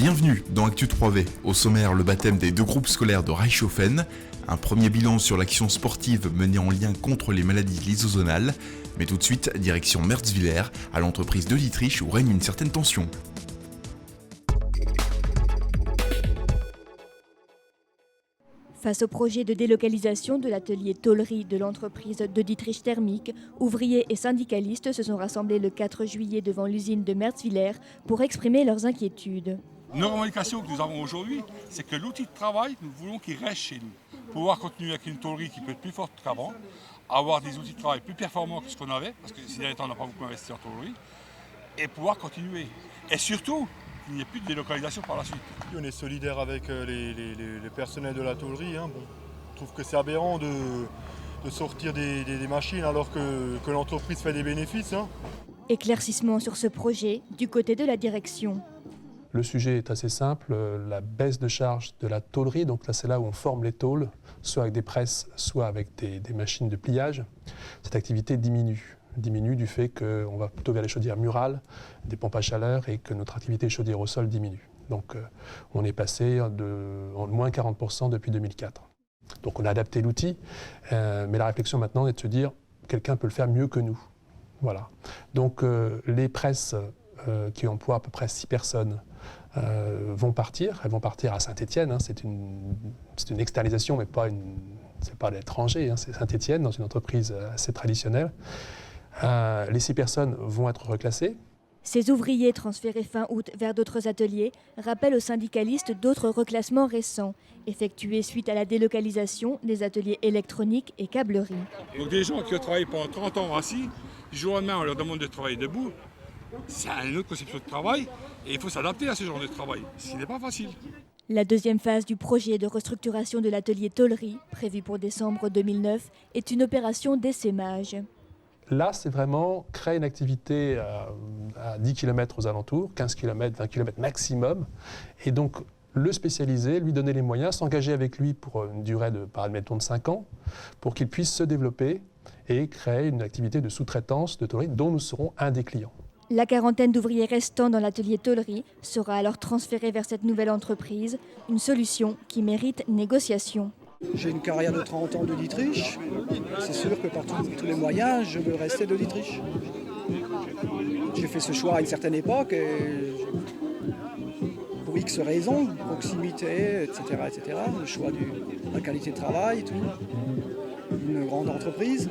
Bienvenue dans Actu 3V. Au sommaire, le baptême des deux groupes scolaires de Reichshofen, un premier bilan sur l'action sportive menée en lien contre les maladies lysosomales, mais tout de suite, direction Merzwiller, à l'entreprise de Dietrich où règne une certaine tension. Face au projet de délocalisation de l'atelier tôlerie de l'entreprise de Dietrich Thermiek, ouvriers et syndicalistes se sont rassemblés le 4 juillet devant l'usine de Merzwiller pour exprimer leurs inquiétudes. Nos revendications que nous avons aujourd'hui, c'est que l'outil de travail, nous voulons qu'il reste chez nous. Pouvoir continuer avec une tôlerie qui peut être plus forte qu'avant, avoir des outils de travail plus performants que ce qu'on avait, parce que ces derniers temps on n'a pas beaucoup investi en tôlerie, et pouvoir continuer. Et surtout, qu'il n'y ait plus de délocalisation par la suite. On est solidaire avec les personnels de la tôlerie. Bon, je trouve que c'est aberrant de sortir des machines alors que l'entreprise fait des bénéfices. Éclaircissement sur ce projet du côté de la direction. Le sujet est assez simple, la baisse de charge de la tôlerie, donc là c'est là où on forme les tôles, soit avec des presses, soit avec des machines de pliage. Cette activité diminue du fait qu'on va plutôt vers les chaudières murales, des pompes à chaleur et que notre activité chaudière au sol diminue. Donc on est passé en moins 40% depuis 2004. Donc on a adapté l'outil, mais la réflexion maintenant est de se dire quelqu'un peut le faire mieux que nous. Voilà. Donc les presses qui emploient à peu près 6 personnes vont partir. Elles vont partir à Saint-Étienne. C'est une externalisation, mais c'est pas l'étranger. C'est Saint-Étienne, dans une entreprise assez traditionnelle. Les 6 personnes vont être reclassées. Ces ouvriers transférés fin août vers d'autres ateliers rappellent aux syndicalistes d'autres reclassements récents, effectués suite à la délocalisation des ateliers électroniques et câblerie. Donc des gens qui ont travaillé pendant 30 ans assis, du jour au lendemain on leur demande de travailler debout. C'est une autre conception de travail et il faut s'adapter à ce genre de travail, ce qui n'est pas facile. La deuxième phase du projet de restructuration de l'atelier tôlerie, prévu pour décembre 2009, est une opération d'essaimage. Là, c'est vraiment créer une activité à 10 km aux alentours, 15 km, 20 km maximum, et donc le spécialiser, lui donner les moyens, s'engager avec lui pour une durée admettons, de 5 ans, pour qu'il puisse se développer et créer une activité de sous-traitance de tôlerie dont nous serons un des clients. La quarantaine d'ouvriers restants dans l'atelier tôlerie sera alors transférée vers cette nouvelle entreprise, une solution qui mérite négociation. J'ai une carrière de 30 ans de Dietrich. C'est sûr que par tous les moyens, je veux rester de Dietrich. J'ai fait ce choix à une certaine époque, et pour X raisons, proximité, etc., le choix de la qualité de travail, tout. Une grande entreprise.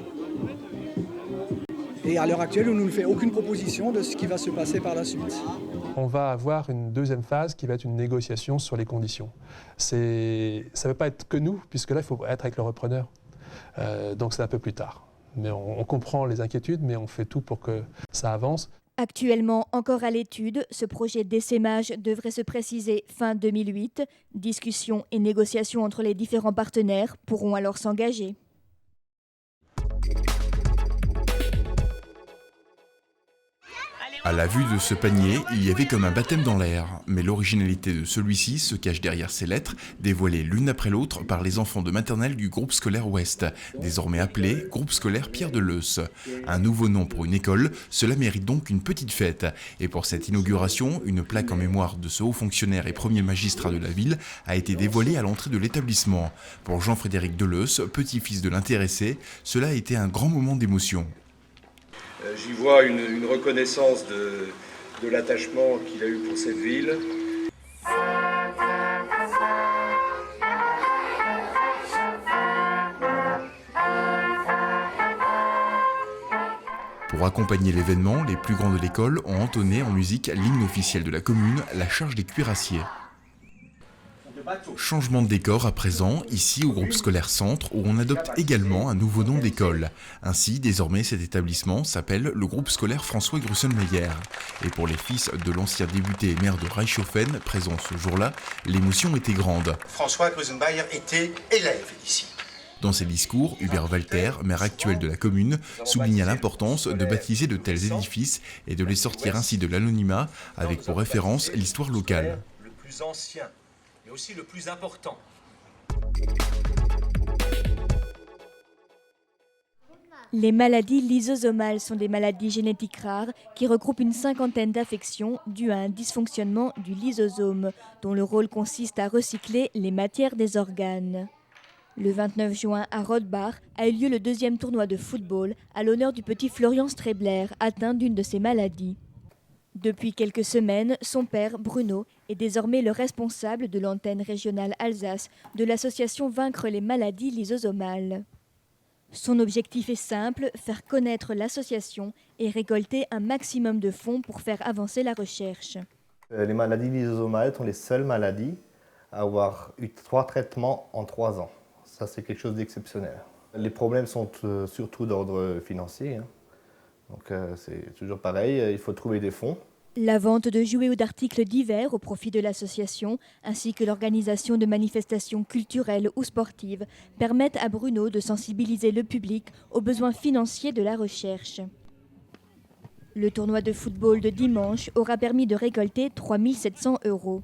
Et à l'heure actuelle, on ne nous fait aucune proposition de ce qui va se passer par la suite. On va avoir une deuxième phase qui va être une négociation sur les conditions. Ça ne va pas être que nous, puisque là, il faut être avec le repreneur. Donc c'est un peu plus tard. Mais on comprend les inquiétudes, mais on fait tout pour que ça avance. Actuellement encore à l'étude, ce projet d'essaimage devrait se préciser fin 2008. Discussions et négociations entre les différents partenaires pourront alors s'engager. À la vue de ce panier, il y avait comme un baptême dans l'air, mais l'originalité de celui-ci se cache derrière ces lettres, dévoilées l'une après l'autre par les enfants de maternelle du groupe scolaire Ouest, désormais appelé groupe scolaire Pierre de Leusse. Un nouveau nom pour une école, cela mérite donc une petite fête. Et pour cette inauguration, une plaque en mémoire de ce haut fonctionnaire et premier magistrat de la ville a été dévoilée à l'entrée de l'établissement. Pour Jean-Frédéric Deleusse, petit-fils de l'intéressé, cela a été un grand moment d'émotion. J'y vois une reconnaissance de l'attachement qu'il a eu pour cette ville. Pour accompagner l'événement, les plus grands de l'école ont entonné en musique l'hymne officiel de la commune, la charge des cuirassiers. Changement de décor à présent, ici au groupe scolaire Centre, où on adopte également un nouveau nom d'école. Ainsi, désormais, cet établissement s'appelle le groupe scolaire François Grussenmeyer. Et pour les fils de l'ancien député et maire de Reichshofen, présents ce jour-là, l'émotion était grande. François Grussenmeyer était élève ici. Dans ses discours, Hubert Walter, maire actuel de la commune, souligna l'importance de baptiser de tels édifices et de les sortir ainsi de l'anonymat, avec pour référence l'histoire locale. Le plus ancien, mais aussi le plus important. Les maladies lysosomales sont des maladies génétiques rares qui regroupent une cinquantaine d'affections dues à un dysfonctionnement du lysosome, dont le rôle consiste à recycler les matières des organes. Le 29 juin, à Rothbach, a eu lieu le deuxième tournoi de football à l'honneur du petit Florian Strebler, atteint d'une de ces maladies. Depuis quelques semaines, son père, Bruno, est désormais le responsable de l'antenne régionale Alsace de l'association Vaincre les maladies lysosomales. Son objectif est simple, faire connaître l'association et récolter un maximum de fonds pour faire avancer la recherche. Les maladies lysosomales sont les seules maladies à avoir eu 3 traitements en 3 ans. Ça, c'est quelque chose d'exceptionnel. Les problèmes sont surtout d'ordre financier. Donc c'est toujours pareil, il faut trouver des fonds. La vente de jouets ou d'articles divers au profit de l'association, ainsi que l'organisation de manifestations culturelles ou sportives, permettent à Bruno de sensibiliser le public aux besoins financiers de la recherche. Le tournoi de football de dimanche aura permis de récolter 3 700 €.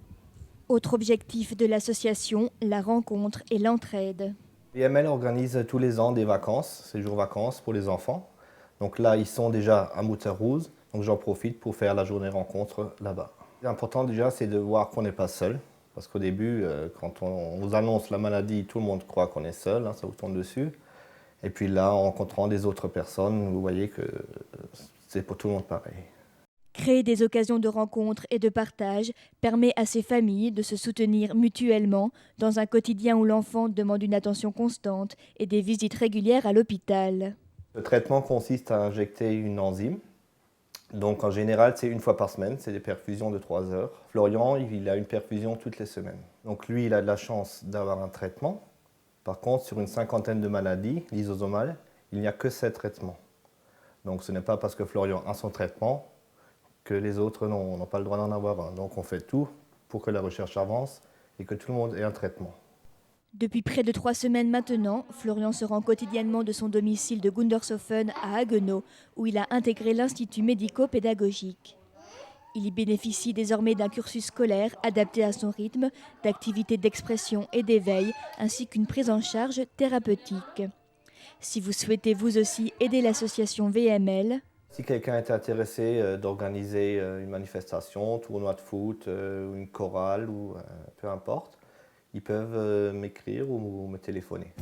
Autre objectif de l'association, la rencontre et l'entraide. VML organise tous les ans des vacances, séjours vacances pour les enfants. Donc là, ils sont déjà à Mouterrouze, donc j'en profite pour faire la journée rencontre là-bas. L'important déjà, c'est de voir qu'on n'est pas seul. Parce qu'au début, quand on vous annonce la maladie, tout le monde croit qu'on est seul, ça vous tombe dessus. Et puis là, en rencontrant des autres personnes, vous voyez que c'est pour tout le monde pareil. Créer des occasions de rencontre et de partage permet à ces familles de se soutenir mutuellement dans un quotidien où l'enfant demande une attention constante et des visites régulières à l'hôpital. Le traitement consiste à injecter une enzyme. Donc en général, c'est 1 fois par semaine, c'est des perfusions de 3 heures. Florian, il a une perfusion toutes les semaines. Donc lui, il a de la chance d'avoir un traitement. Par contre, sur une cinquantaine de maladies lysosomales, il n'y a que 7 traitements. Donc ce n'est pas parce que Florian a son traitement que les autres n'ont pas le droit d'en avoir un. Donc on fait tout pour que la recherche avance et que tout le monde ait un traitement. Depuis près de 3 semaines maintenant, Florian se rend quotidiennement de son domicile de Gundershofen à Haguenau, où il a intégré l'Institut médico-pédagogique. Il y bénéficie désormais d'un cursus scolaire adapté à son rythme, d'activités d'expression et d'éveil, ainsi qu'une prise en charge thérapeutique. Si vous souhaitez vous aussi aider l'association VML, si quelqu'un est intéressé d'organiser une manifestation, tournoi de foot, une chorale ou peu importe, ils peuvent m'écrire ou me téléphoner.